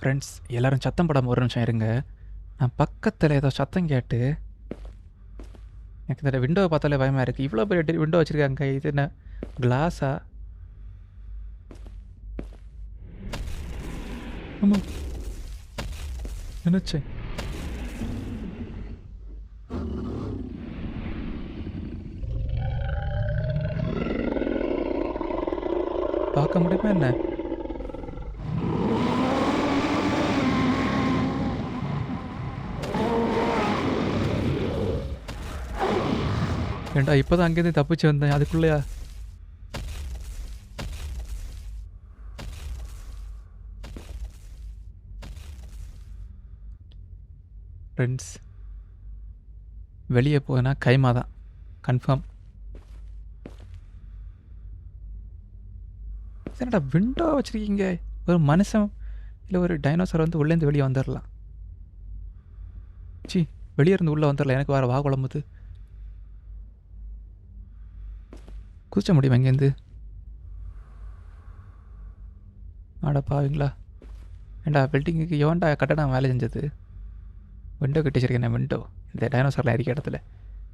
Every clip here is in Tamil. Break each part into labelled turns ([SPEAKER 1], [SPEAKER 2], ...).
[SPEAKER 1] ஃப்ரெண்ட்ஸ் எல்லோரும் சத்தம் போடாமல் ஒரு நிமிஷம் இருங்க. நான் பக்கத்தில் ஏதோ சத்தம் கேட்டு எனக்கு இந்த விண்டோவை பார்த்தாலே பயமாக இருக்குது. இவ்வளோ பெரிய விண்டோ வச்சுருக்காங்க. இது என்ன கிளாஸா? ஆமாம் நினச்சேன். பார்க்க முடியுமா என்ன? ஏண்டா இப்போ தான் அங்கேருந்து தப்பிச்சு வந்தேன், அதுக்குள்ளேயா? ஃப்ரெண்ட்ஸ் வெளியே போனா கைமா தான் கன்ஃபார்ம். என்னடா விண்டோ வச்சுருக்கீங்க? ஒரு மனுஷன் இல்லை ஒரு டைனோசர் வந்து உள்ளேருந்து வெளியே வந்துடலாம். சி, வெளியே இருந்து உள்ளே வந்துடலாம். எனக்கு வேறு வா குழம்புது. குதிச்ச முடியும் எங்கேருந்து? ஆடா பாவீங்களா? ஏண்டா பில்டிங்குக்கு எவன்டா கட்டடம் வேலை செஞ்சது? விண்டோ கட்டி வச்சிருக்கேன். விண்டோ இந்த டைனோசர்லாம் இருக்க இடத்துல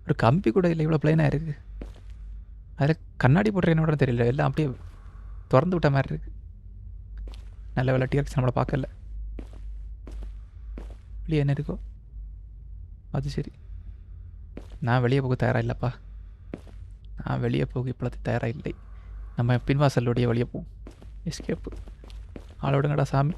[SPEAKER 1] ஒரு கம்பி கூட இல்லை, இவ்வளோ பிளைனாக இருக்குது. அதில் கண்ணாடி போட்டிருக்கேன்னு கூட தெரியல, எல்லாம் அப்படியே திறந்து விட்ட மாதிரி இருக்குது. நல்ல வேலை டிஆர்எக்ஸ் நம்மளை பார்க்கல. வெளியே என்ன இருக்கோ அது சரி. நான் வெளியே போக தயாராக இல்லைப்பா. நான் வெளியே போக இப்போது தயாராக இல்லை. நம்ம பின்வாசலுடைய வெளியே போவோம். எஸ்கேப்பு. ஆளோடுங்கடா சாமி.